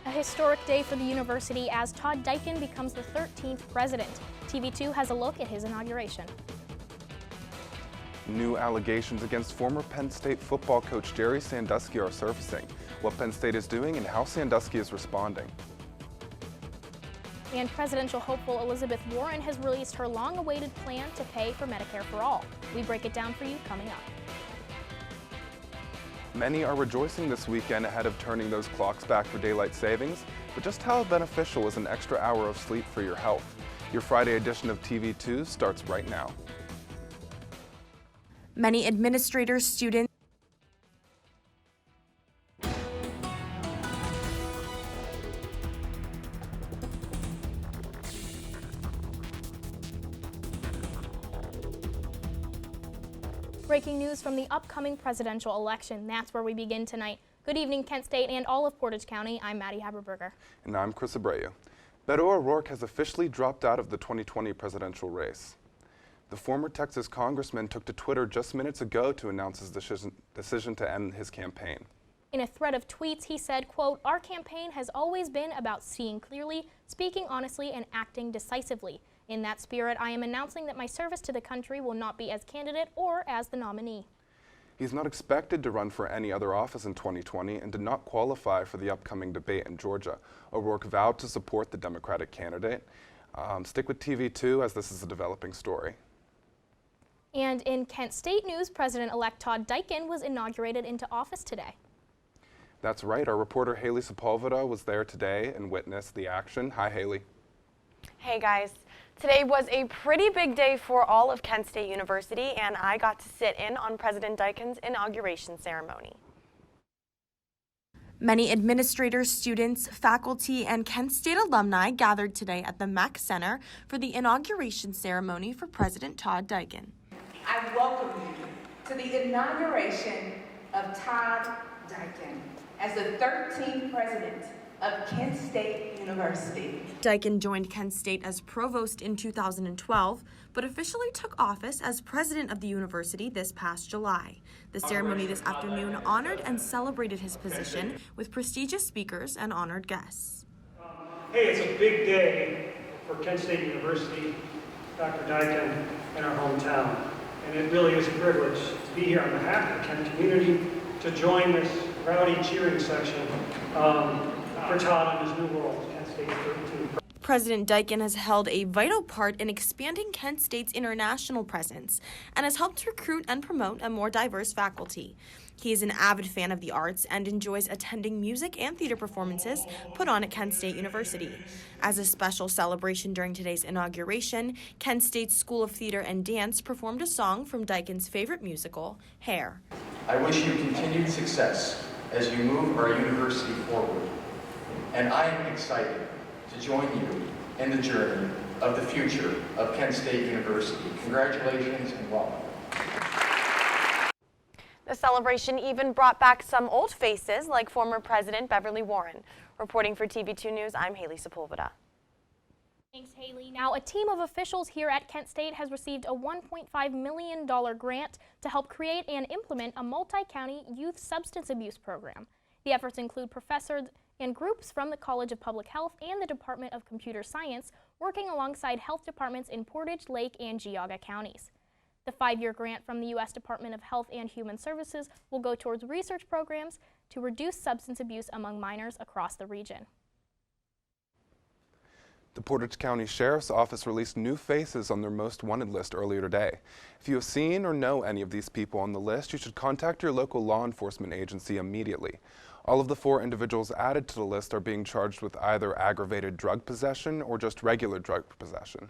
A historic day for the university as Todd Dykin becomes the 13th president. TV2 has a look at his inauguration. New allegations against former Penn State football coach Jerry Sandusky are surfacing. What Penn State is doing and how Sandusky is responding. And presidential hopeful Elizabeth Warren has released her long-awaited plan to pay for Medicare for all. We break it down for you coming up. Many are rejoicing this weekend ahead of turning those clocks back for daylight savings, but just how beneficial is an extra hour of sleep for your health? Your Friday edition of TV2 starts right now. Many administrators, students, Breaking news from the upcoming presidential election. That's where we begin tonight. Good evening, Kent State and all of Portage County. I'm Maddie Haberberger. And I'm Chris Abreu. Beto O'Rourke has officially dropped out of the 2020 presidential race. The former Texas congressman took to Twitter just minutes ago to announce his decision to end his campaign. In a thread of tweets, he said, quote, "Our campaign has always been about seeing clearly, speaking honestly, and acting decisively. In that spirit, I am announcing that my service to the country will not be as candidate or as the nominee." He's not expected to run for any other office in 2020 and did not qualify for the upcoming debate in Georgia. O'Rourke vowed to support the Democratic candidate. Stick with TV2 as this is a developing story. And in Kent State news, President-elect Todd Dykin was inaugurated into office today. That's right. Our reporter Haley Sepulveda was there today and witnessed the action. Hi, Haley. Hey, guys. Today was a pretty big day for all of Kent State University, and I got to sit in on President Dykin's inauguration ceremony. many administrators, students, faculty, and Kent State alumni gathered today at the MEC Center for the inauguration ceremony for President Todd Dykin. I welcome you to the inauguration of Todd Dykin as the 13th president of Kent State University. Dykin joined Kent State as provost in 2012, but officially took office as president of the university this past July. The ceremony this afternoon honored and celebrated his position with prestigious speakers and honored guests. Hey, it's a big day for Kent State University, Dr. Dykin, and our hometown. And it really is a privilege to be here on behalf of the Kent community to join this rowdy cheering section for Todd in his new role as Kent State 32. President Dykin has held a vital part in expanding Kent State's international presence and has helped recruit and promote a more diverse faculty. He is an avid fan of the arts and enjoys attending music and theater performances put on at Kent State University. As a special celebration during today's inauguration, Kent State's School of Theater and Dance performed a song from Dykin's favorite musical, Hair. I wish you continued success as you move our university forward, and I am excited to join you in the journey of the future of Kent State University. Congratulations and welcome. The celebration even brought back some old faces like former President Beverly Warren. Reporting for TV2 News, I'm Haley Sepulveda. Thanks, Haley. Now, a team of officials here at Kent State has received a $1.5 million grant to help create and implement a multi-county youth substance abuse program. The efforts include professors and groups from the College of Public Health and the Department of Computer Science working alongside health departments in Portage, Lake, and Geauga counties. The 5-year grant from the U.S. Department of Health and Human Services will go towards research programs to reduce substance abuse among minors across the region. The Portage County Sheriff's Office released new faces on their most wanted list earlier today. If you have seen or know any of these people on the list, you should contact your local law enforcement agency immediately. All of the 4 individuals added to the list are being charged with either aggravated drug possession or just regular drug possession.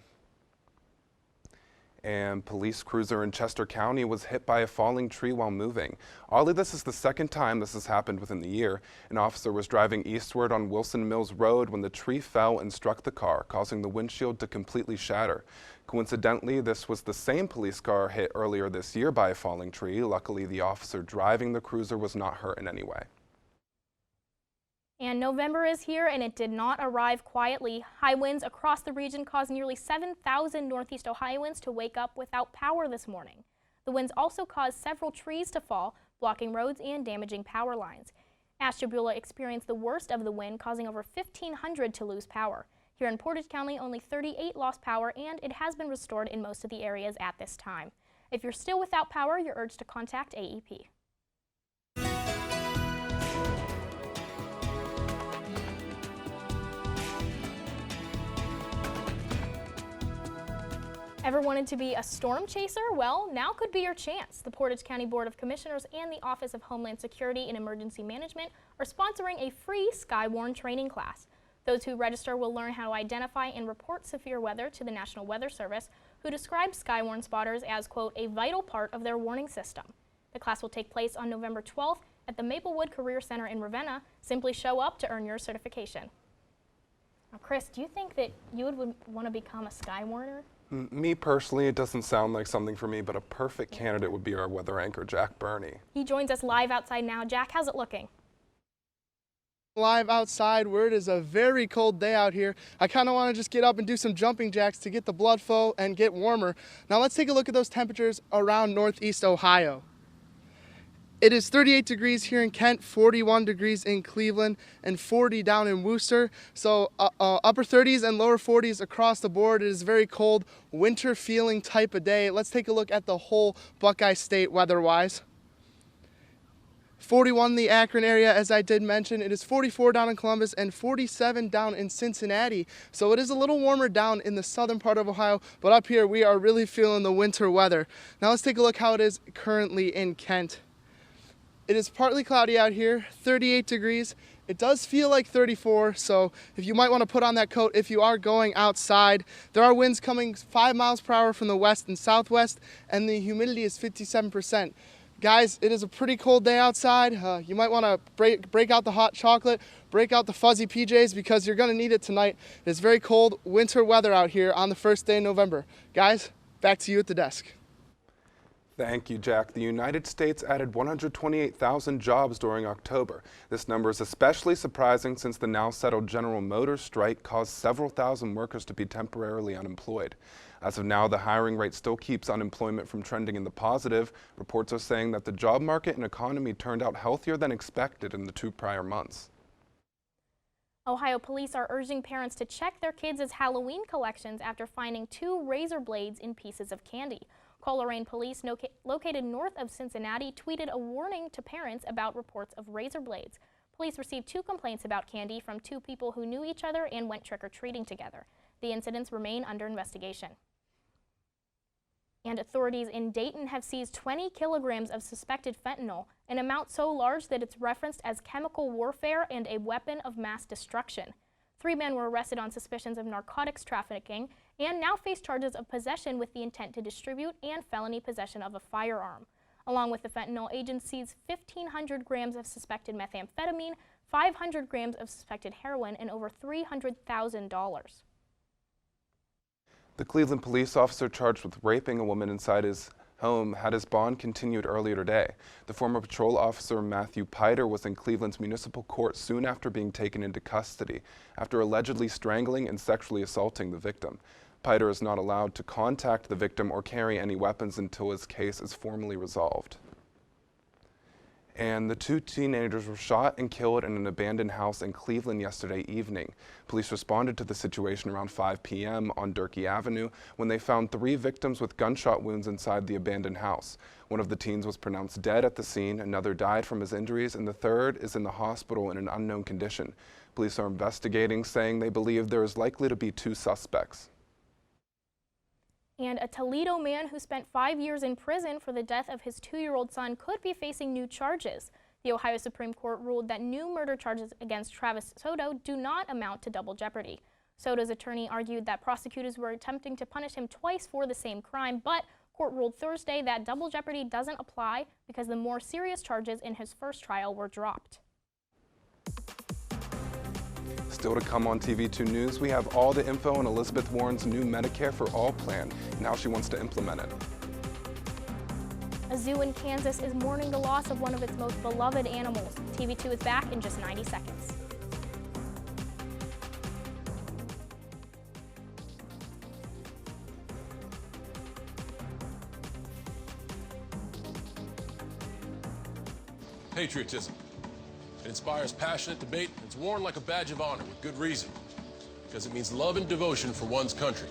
And police cruiser in Chester County was hit by a falling tree while moving. Oddly, this is the second time this has happened within the year. An officer was driving eastward on Wilson Mills Road when the tree fell and struck the car, causing the windshield to completely shatter. Coincidentally, this was the same police car hit earlier this year by a falling tree. Luckily, the officer driving the cruiser was not hurt in any way. And November is here, and it did not arrive quietly. High winds across the region caused nearly 7,000 Northeast Ohioans to wake up without power this morning. The winds also caused several trees to fall, blocking roads and damaging power lines. Ashtabula experienced the worst of the wind, causing over 1,500 to lose power. Here in Portage County, only 38 lost power, and it has been restored in most of the areas at this time. If you're still without power, you're urged to contact AEP. Ever wanted to be a storm chaser? Well, now could be your chance. The Portage County Board of Commissioners and the Office of Homeland Security and Emergency Management are sponsoring a free Skywarn training class. Those who register will learn how to identify and report severe weather to the National Weather Service, who describes Skywarn spotters as, quote, a vital part of their warning system. The class will take place on November 12th at the Maplewood Career Center in Ravenna. Simply show up to earn your certification. Now, Chris, do you think that you would want to become a Skywarner? Me personally, it doesn't sound like something for me, but a perfect candidate would be our weather anchor, Jack Burney. He joins us live outside now. Jack, how's it looking? Live outside where it is a very cold day out here. I kind of want to just get up and do some jumping jacks to get the blood flow and get warmer. Now let's take a look at those temperatures around Northeast Ohio. It is 38 degrees here in Kent, 41 degrees in Cleveland, and 40 down in Worcester. So upper 30s and lower 40s across the board. It is a very cold, winter feeling type of day. Let's take a look at the whole Buckeye State weather-wise. 41 in the Akron area, as I did mention. It is 44 down in Columbus and 47 down in Cincinnati. So it is a little warmer down in the southern part of Ohio, but up here we are really feeling the winter weather. Now let's take a look how it is currently in Kent. It is partly cloudy out here, 38 degrees. It does feel like 34, so if you might want to put on that coat if you are going outside. There are winds coming 5 miles per hour from the west and southwest, and the humidity is 57%. Guys, it is a pretty cold day outside. You might want to break out the hot chocolate, break out the fuzzy PJs, because you're going to need it tonight. It is very cold winter weather out here on the first day in November. Guys, back to you at the desk. Thank you, Jack. The United States added 128,000 jobs during October. This number is especially surprising since the now settled General Motors strike caused several thousand workers to be temporarily unemployed. As of now, the hiring rate still keeps unemployment from trending in the positive. Reports are saying that the job market and economy turned out healthier than expected in the 2 prior months. Ohio police are urging parents to check their kids' Halloween collections after finding 2 razor blades in pieces of candy. Coleraine police, located north of Cincinnati, tweeted a warning to parents about reports of razor blades. Police received 2 complaints about candy from 2 people who knew each other and went trick-or-treating together. The incidents remain under investigation. And authorities in Dayton have seized 20 kilograms of suspected fentanyl, an amount so large that it's referenced as chemical warfare and a weapon of mass destruction. 3 men were arrested on suspicions of narcotics trafficking and now face charges of possession with the intent to distribute and felony possession of a firearm. Along with the fentanyl, agents seized 1,500 grams of suspected methamphetamine, 500 grams of suspected heroin, and over $300,000. The Cleveland police officer charged with raping a woman inside his home had his bond continued earlier today. The former patrol officer Matthew Piter was in Cleveland's municipal court soon after being taken into custody after allegedly strangling and sexually assaulting the victim. Piter is not allowed to contact the victim or carry any weapons until his case is formally resolved. And the 2 teenagers were shot and killed in an abandoned house in Cleveland yesterday evening. Police responded to the situation around 5 p.m. on Durkee Avenue when they found 3 victims with gunshot wounds inside the abandoned house. One of the teens was pronounced dead at the scene, another died from his injuries, and the third is in the hospital in an unknown condition. Police are investigating, saying they believe there is likely to be 2 suspects. And a Toledo man who spent 5 years in prison for the death of his 2-year-old son could be facing new charges. The Ohio Supreme Court ruled that new murder charges against Travis Soto do not amount to double jeopardy. Soto's attorney argued that prosecutors were attempting to punish him twice for the same crime, but court ruled Thursday that double jeopardy doesn't apply because the more serious charges in his first trial were dropped. Still to come on TV2 News, we have all the info on Elizabeth Warren's new Medicare for All plan. Now she wants to implement it. A zoo in Kansas is mourning the loss of one of its most beloved animals. TV2 is back in just 90 seconds. Patriotism. It inspires passionate debate. It's worn like a badge of honor with good reason, because it means love and devotion for one's country.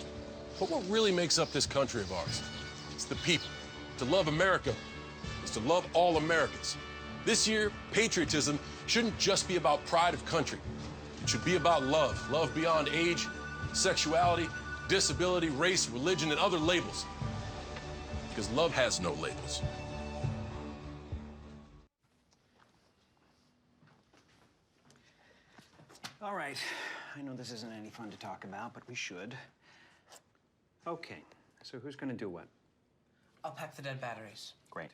But what really makes up this country of ours? It's the people. To love America is to love all Americans. This year, patriotism shouldn't just be about pride of country. It should be about love. Love beyond age, sexuality, disability, race, religion, and other labels. Because love has no labels. All right, I know this isn't any fun to talk about, but we should. Okay, so who's gonna do what? I'll pack the dead batteries. Great.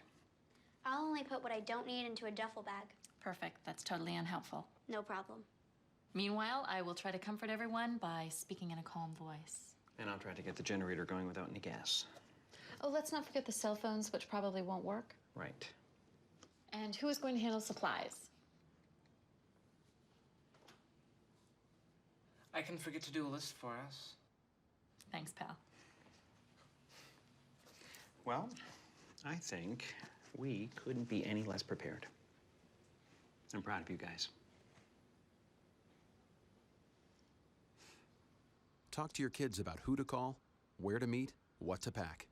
I'll only put what I don't need into a duffel bag. Perfect. That's totally unhelpful. No problem. Meanwhile, I will try to comfort everyone by speaking in a calm voice. And I'll try to get the generator going without any gas. Oh, let's not forget the cell phones, which probably won't work. Right. And who is going to handle supplies? I can forget to do a list for us. Thanks, pal. Well, I think we couldn't be any less prepared. I'm proud of you guys. Talk to your kids about who to call, where to meet, what to pack.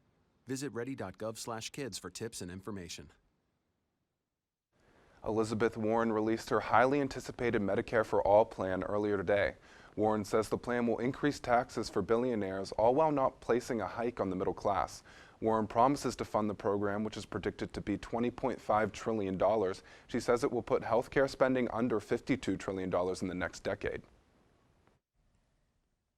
Visit ready.gov/kids for tips and information. Elizabeth Warren released her highly anticipated Medicare for All plan earlier today. Warren says the plan will increase taxes for billionaires, all while not placing a hike on the middle class. Warren promises to fund the program, which is predicted to be $20.5 trillion. She says it will put healthcare spending under $52 trillion in the next decade.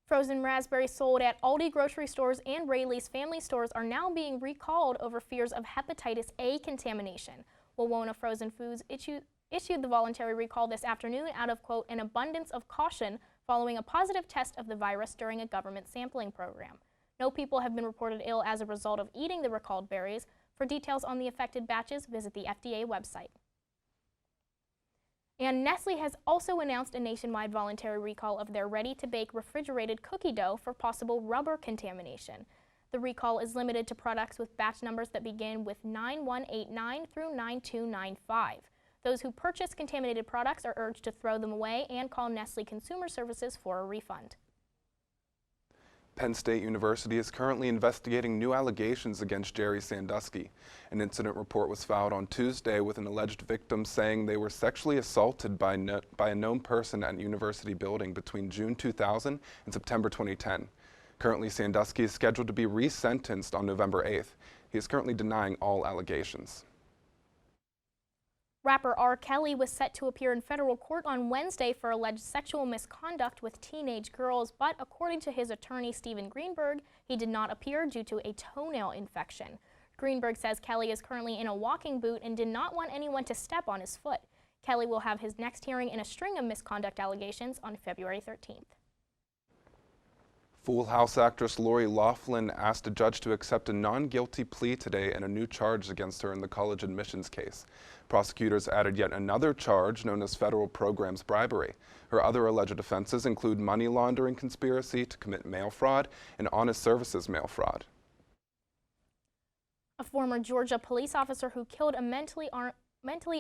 Frozen raspberries sold at Aldi grocery stores and Rayleigh's family stores are now being recalled over fears of hepatitis A contamination. Wawona Frozen Foods issued the voluntary recall this afternoon out of, quote, an abundance of caution following a positive test of the virus during a government sampling program. No people have been reported ill as a result of eating the recalled berries. For details on the affected batches, visit the FDA website. And Nestle has also announced a nationwide voluntary recall of their ready-to-bake refrigerated cookie dough for possible rubber contamination. The recall is limited to products with batch numbers that begin with 9189 through 9295. Those who purchase contaminated products are urged to throw them away and call Nestle Consumer Services for a refund. Penn State University is currently investigating new allegations against Jerry Sandusky. An incident report was filed on Tuesday with an alleged victim saying they were sexually assaulted by a known person at university building between June 2000 and September 2010. Currently, Sandusky is scheduled to be resentenced on November 8th. He is currently denying all allegations. Rapper R. Kelly was set to appear in federal court on Wednesday for alleged sexual misconduct with teenage girls, but according to his attorney Stephen Greenberg, he did not appear due to a toenail infection. Greenberg says Kelly is currently in a walking boot and did not want anyone to step on his foot. Kelly will have his next hearing in a string of misconduct allegations on February 13th. Full House actress Lori Loughlin asked a judge to accept a non-guilty plea today in a new charge against her in the college admissions case. Prosecutors added yet another charge known as federal programs bribery. Her other alleged offenses include money laundering conspiracy to commit mail fraud and honest services mail fraud. A former Georgia police officer who killed a mentally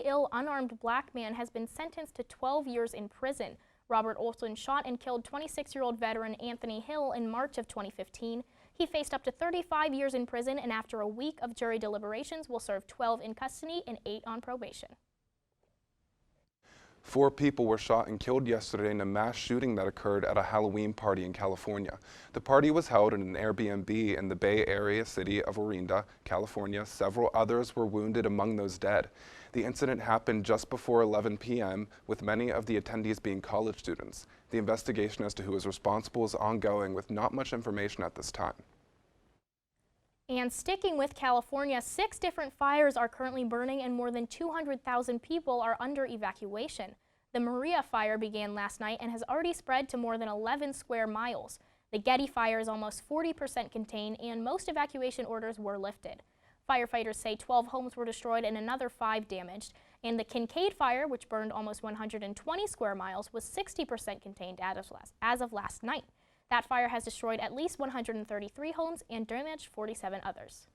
ill unarmed black man has been sentenced to 12 years in prison. Robert Olson shot and killed 26-year-old veteran Anthony Hill in March of 2015. He faced up to 35 years in prison and after a week of jury deliberations will serve 12 in custody and 8 on probation. 4 people were shot and killed yesterday in a mass shooting that occurred at a Halloween party in California. The party was held in an Airbnb in the Bay Area city of Orinda, California. Several others were wounded among those dead. The incident happened just before 11 p.m., with many of the attendees being college students. The investigation as to who is responsible is ongoing, with not much information at this time. And sticking with California, 6 different fires are currently burning and more than 200,000 people are under evacuation. The Maria fire began last night and has already spread to more than 11 square miles. The Getty fire is almost 40% contained and most evacuation orders were lifted. Firefighters say 12 homes were destroyed and another 5 damaged. And the Kincaid fire, which burned almost 120 square miles, was 60% contained as of last night. That fire has destroyed at least 133 homes and damaged 47 others.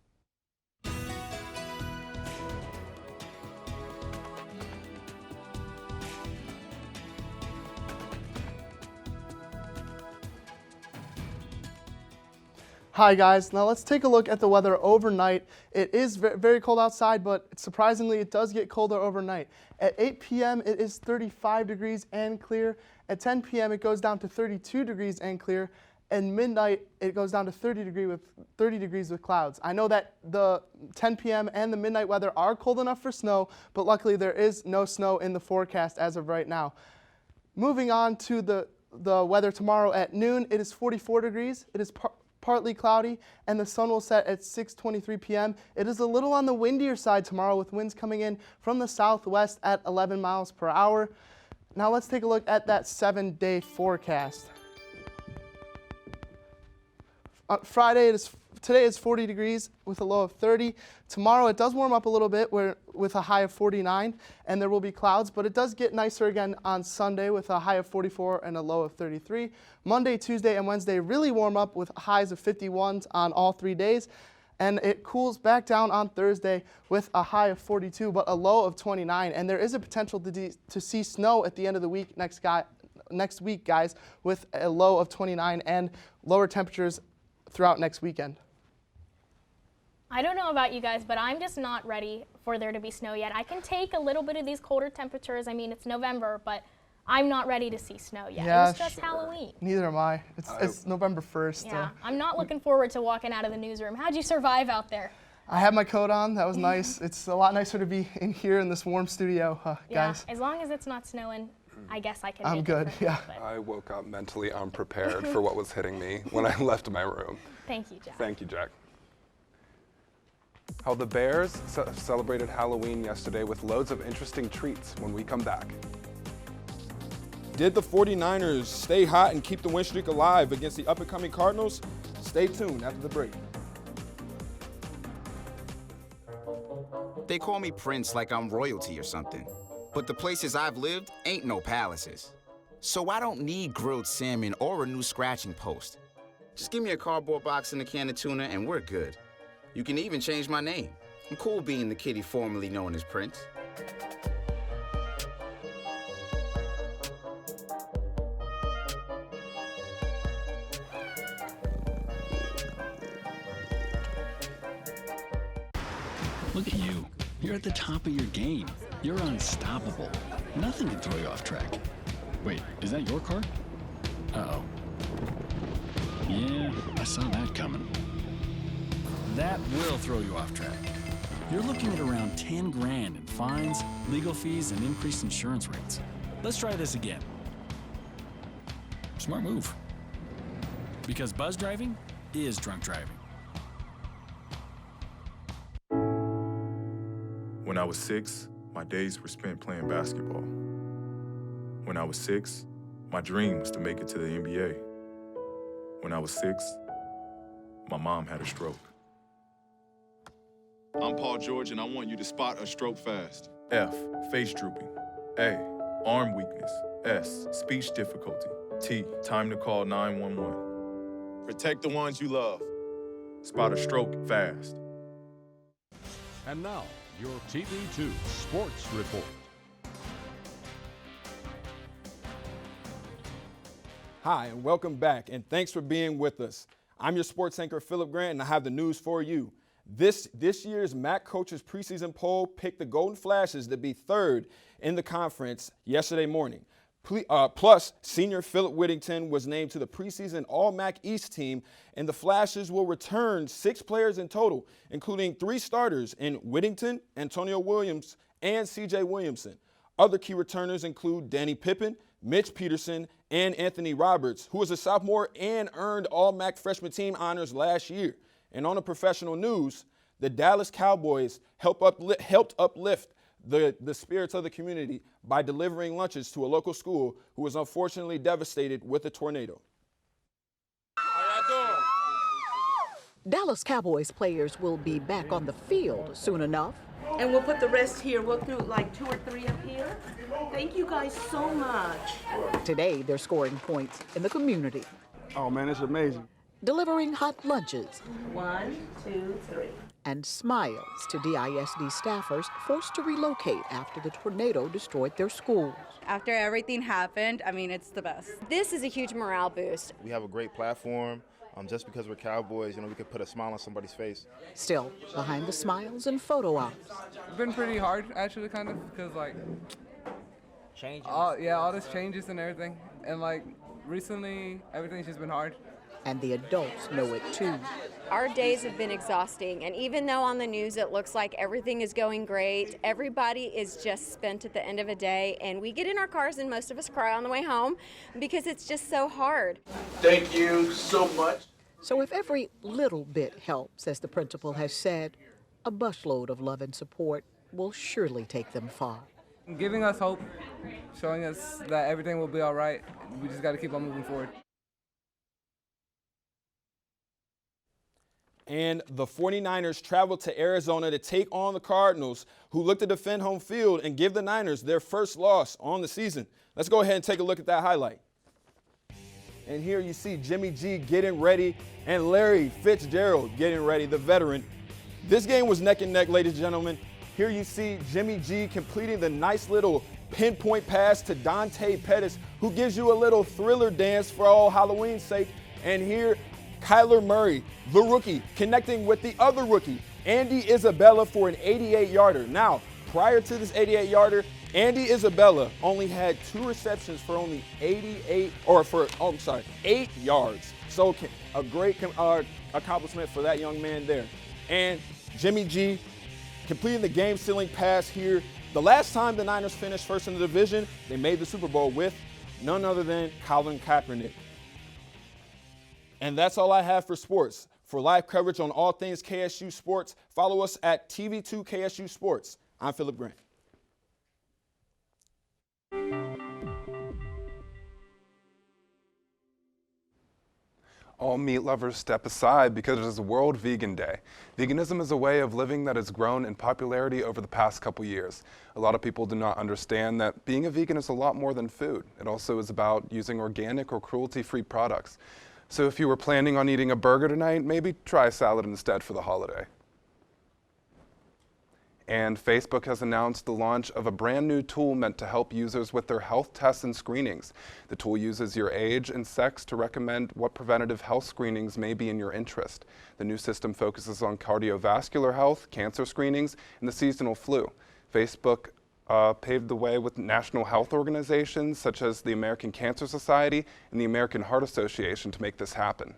Hi guys, now let's take a look at the weather overnight. It is very cold outside, but surprisingly it does get colder overnight. At 8 p.m. it is 35 degrees and clear. At 10 p.m. it goes down to 32 degrees and clear. And midnight it goes down to 30 degrees with clouds. I know that the 10 p.m. and the midnight weather are cold enough for snow, but luckily there is no snow in the forecast as of right now. Moving on to the weather tomorrow at noon, it is 44 degrees. It is partly cloudy, and the sun will set at 6:23 p.m. It is a little on the windier side tomorrow with winds coming in from the southwest at 11 miles per hour. Now let's take a look at that 7-day forecast. Today is 40 degrees with a low of 30. Tomorrow it does warm up a little bit with a high of 49, and there will be clouds, but it does get nicer again on Sunday with a high of 44 and a low of 33. Monday, Tuesday, and Wednesday really warm up with highs of 51s on all 3 days, and it cools back down on Thursday with a high of 42 but a low of 29, and there is a potential to see snow at the end of the week next week, guys, with a low of 29 and lower temperatures throughout next weekend. I don't know about you guys, but I'm just not ready for there to be snow yet. I can take a little bit of these colder temperatures. I mean, it's November, but I'm not ready to see snow yet. Yeah, it was just Halloween. Neither am I. It's November 1st. Yeah, I'm not looking forward to walking out of the newsroom. How'd you survive out there? I had my coat on. That was nice. It's a lot nicer to be in here in this warm studio, guys. Yeah, as long as it's not snowing, I guess I can I'm make good, it for yeah. I woke up mentally unprepared for what was hitting me when I left my room. Thank you, Jack. Thank you, Jack. How the Bears celebrated Halloween yesterday with loads of interesting treats when we come back. Did the 49ers stay hot and keep the win streak alive against the up-and-coming Cardinals? Stay tuned after the break. They call me Prince like I'm royalty or something. But the places I've lived ain't no palaces. So I don't need grilled salmon or a new scratching post. Just give me a cardboard box and a can of tuna and we're good. You can even change my name. I'm cool being the kitty formerly known as Prince. Look at you. You're at the top of your game. You're unstoppable. Nothing can throw you off track. Wait, is that your car? Uh-oh. Yeah, I saw that coming. That will throw you off track. You're looking at around 10 grand in fines, legal fees, and increased insurance rates. Let's try this again. Smart move. Because buzz driving is drunk driving. When I was 6, my days were spent playing basketball. When I was 6, my dream was to make it to the NBA. When I was 6, my mom had a stroke. I'm Paul George, and I want you to spot a stroke fast. F, face drooping. A, arm weakness. S, speech difficulty. T, time to call 911. Protect the ones you love. Spot a stroke fast. And now, your TV2 Sports Report. Hi, and welcome back, and thanks for being with us. I'm your sports anchor, Philip Grant, and I have the news for you. This year's MAC Coaches preseason poll picked the Golden Flashes to be third in the conference yesterday morning. Plus, senior Philip Whittington was named to the preseason All-MAC East team, and the Flashes will return 6 players in total, including 3 starters in Whittington, Antonio Williams, and C.J. Williamson. Other key returners include Danny Pippen, Mitch Peterson, and Anthony Roberts, who was a sophomore and earned All-MAC freshman team honors last year. And on the professional news, the Dallas Cowboys helped uplift the spirits of the community by delivering lunches to a local school who was unfortunately devastated with a tornado. Dallas Cowboys players will be back on the field soon enough. And we'll put the rest here. We'll do like 2 or 3 up here. Thank you guys so much. Today, they're scoring points in the community. Oh man, it's amazing. Delivering hot lunches. 1, 2, 3. And smiles to DISD staffers forced to relocate after the tornado destroyed their schools. After everything happened, I mean, it's the best. This is a huge morale boost. We have a great platform. Just because we're Cowboys, we could put a smile on somebody's face. Still, behind the smiles and photo ops. It's been pretty hard, actually, kind of, because, changes. All this changes and everything. And, recently, everything's just been hard. And the adults know it, too. Our days have been exhausting, and even though on the news it looks like everything is going great, everybody is just spent at the end of a day, and we get in our cars and most of us cry on the way home because it's just so hard. Thank you so much. So if every little bit helps, as the principal has said, a busload of love and support will surely take them far. Giving us hope, showing us that everything will be all right. We just got to keep on moving forward. And the 49ers traveled to Arizona to take on the Cardinals, who look to defend home field and give the Niners their first loss on the season. Let's go ahead and take a look at that highlight. And here you see Jimmy G getting ready and Larry Fitzgerald getting ready, the veteran. This game was neck and neck, ladies and gentlemen. Here you see Jimmy G completing the nice little pinpoint pass to Dante Pettis, who gives you a little thriller dance for all Halloween's sake. And here, Kyler Murray, the rookie, connecting with the other rookie, Andy Isabella, for an 88-yarder. Now, prior to this 88-yarder, Andy Isabella only had 2 receptions for only 8 yards. So a great accomplishment for that young man there. And Jimmy G completing the game-sealing pass here. The last time the Niners finished first in the division, they made the Super Bowl with none other than Colin Kaepernick. And that's all I have for sports. For live coverage on all things KSU sports, follow us at TV2 KSU Sports. I'm Philip Grant. All meat lovers step aside because it is World Vegan Day. Veganism is a way of living that has grown in popularity over the past couple years. A lot of people do not understand that being a vegan is a lot more than food. It also is about using organic or cruelty-free products. So if you were planning on eating a burger tonight, maybe try salad instead for the holiday. And Facebook has announced the launch of a brand new tool meant to help users with their health tests and screenings. The tool uses your age and sex to recommend what preventative health screenings may be in your interest. The new system focuses on cardiovascular health, cancer screenings, and the seasonal flu. Facebook paved the way with national health organizations such as the American Cancer Society and the American Heart Association to make this happen.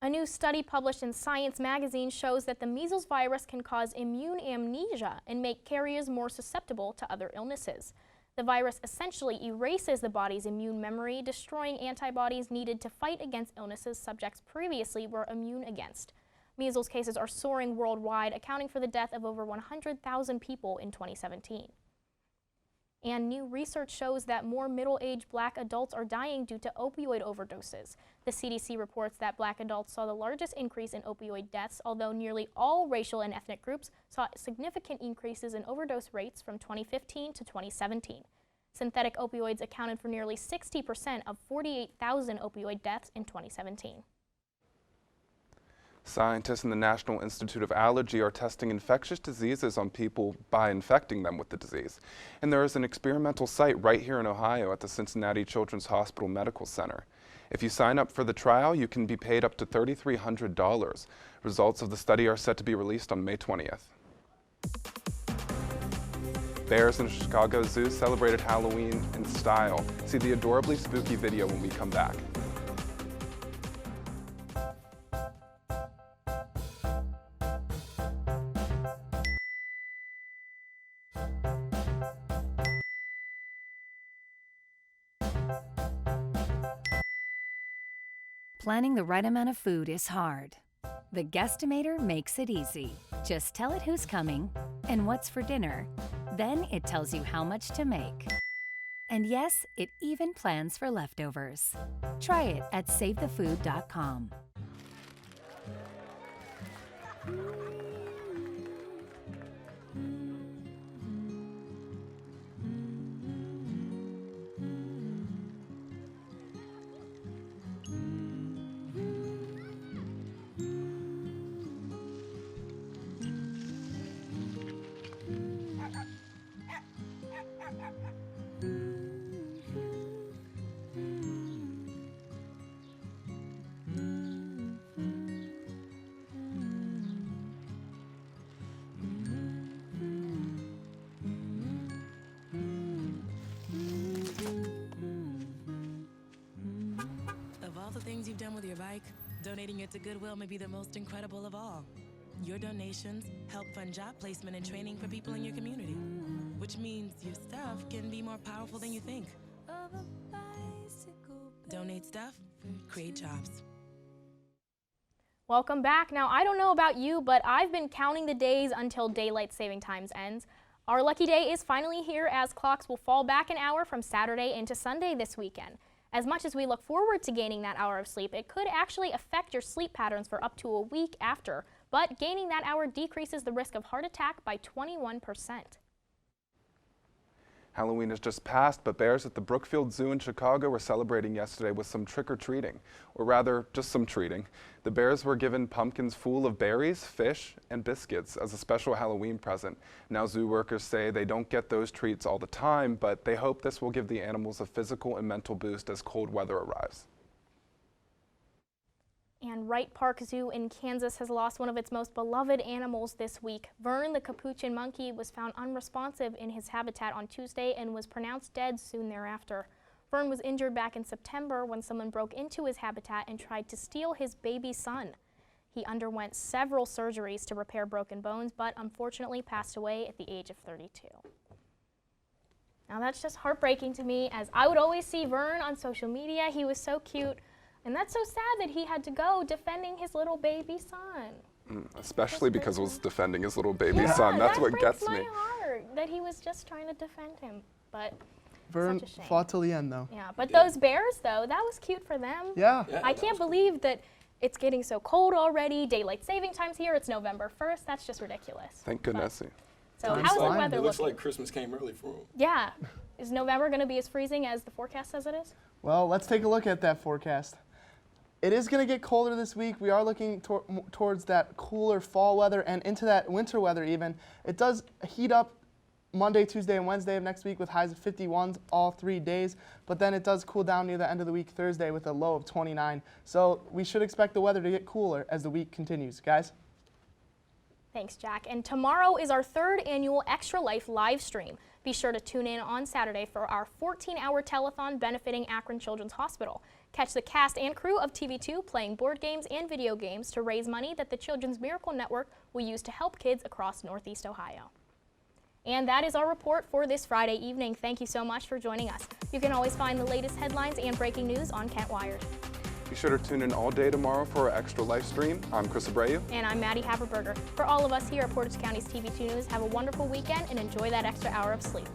A new study published in Science magazine shows that the measles virus can cause immune amnesia and make carriers more susceptible to other illnesses. The virus essentially erases the body's immune memory, destroying antibodies needed to fight against illnesses subjects previously were immune against. Measles cases are soaring worldwide, accounting for the death of over 100,000 people in 2017. And new research shows that more middle-aged Black adults are dying due to opioid overdoses. The CDC reports that Black adults saw the largest increase in opioid deaths, although nearly all racial and ethnic groups saw significant increases in overdose rates from 2015 to 2017. Synthetic opioids accounted for nearly 60% of 48,000 opioid deaths in 2017. Scientists in the National Institute of Allergy are testing infectious diseases on people by infecting them with the disease. And there is an experimental site right here in Ohio at the Cincinnati Children's Hospital Medical Center. If you sign up for the trial, you can be paid up to $3,300. Results of the study are set to be released on May 20th. Bears in Chicago Zoo celebrated Halloween in style. See the adorably spooky video when we come back. Planning the right amount of food is hard. The Guestimator makes it easy. Just tell it who's coming and what's for dinner. Then it tells you how much to make. And yes, it even plans for leftovers. Try it at SaveTheFood.com. donating it to Goodwill may be the most incredible of all. Your donations help fund job placement and training for people in your community, which means your stuff can be more powerful than you think. Donate stuff, create jobs. Welcome back. Now, I don't know about you, but I've been counting the days until daylight saving times ends. Our lucky day is finally here, as clocks will fall back an hour from Saturday into Sunday this weekend. As much as we look forward to gaining that hour of sleep, it could actually affect your sleep patterns for up to a week after. But gaining that hour decreases the risk of heart attack by 21%. Halloween has just passed, but bears at the Brookfield Zoo in Chicago were celebrating yesterday with some trick-or-treating, or rather, just some treating. The bears were given pumpkins full of berries, fish, and biscuits as a special Halloween present. Now zoo workers say they don't get those treats all the time, but they hope this will give the animals a physical and mental boost as cold weather arrives. And Wright Park Zoo in Kansas has lost one of its most beloved animals this week. Vern, the capuchin monkey, was found unresponsive in his habitat on Tuesday and was pronounced dead soon thereafter. Vern was injured back in September when someone broke into his habitat and tried to steal his baby son. He underwent several surgeries to repair broken bones, but unfortunately passed away at the age of 32. Now that's just heartbreaking to me, as I would always see Vern on social media. He was so cute. And that's so sad that he had to go defending his little baby son. Especially because it was defending his little baby son. That's what gets me. That breaks my heart, that he was just trying to defend him. But Vern such a shame. fought till the end, though. Yeah, but those bears, though, that was cute for them. Yeah. I can't believe that it's getting so cold already. Daylight saving time's here. It's November 1st. That's just ridiculous. Thank goodness. So how's the weather It looks looking? like Christmas came early for him. Yeah. Is November going to be as freezing as the forecast says it is? Well, let's take a look at that forecast. It is going to get colder this week. We are looking towards that cooler fall weather and into that winter weather even. It does heat up Monday, Tuesday, and Wednesday of next week with highs of 51s all 3 days, but then it does cool down near the end of the week Thursday with a low of 29. So we should expect the weather to get cooler as the week continues. Guys? Thanks, Jack. And tomorrow is our 3rd annual Extra Life live stream. Be sure to tune in on Saturday for our 14-hour telethon benefiting Akron Children's Hospital. Catch the cast and crew of TV2 playing board games and video games to raise money that the Children's Miracle Network will use to help kids across Northeast Ohio. And that is our report for this Friday evening. Thank you so much for joining us. You can always find the latest headlines and breaking news on Kent Wired. Be sure to tune in all day tomorrow for our Extra Life stream. I'm Chris Abreu. And I'm Maddie Haberberger. For all of us here at Portage County's TV2 News, have a wonderful weekend and enjoy that extra hour of sleep.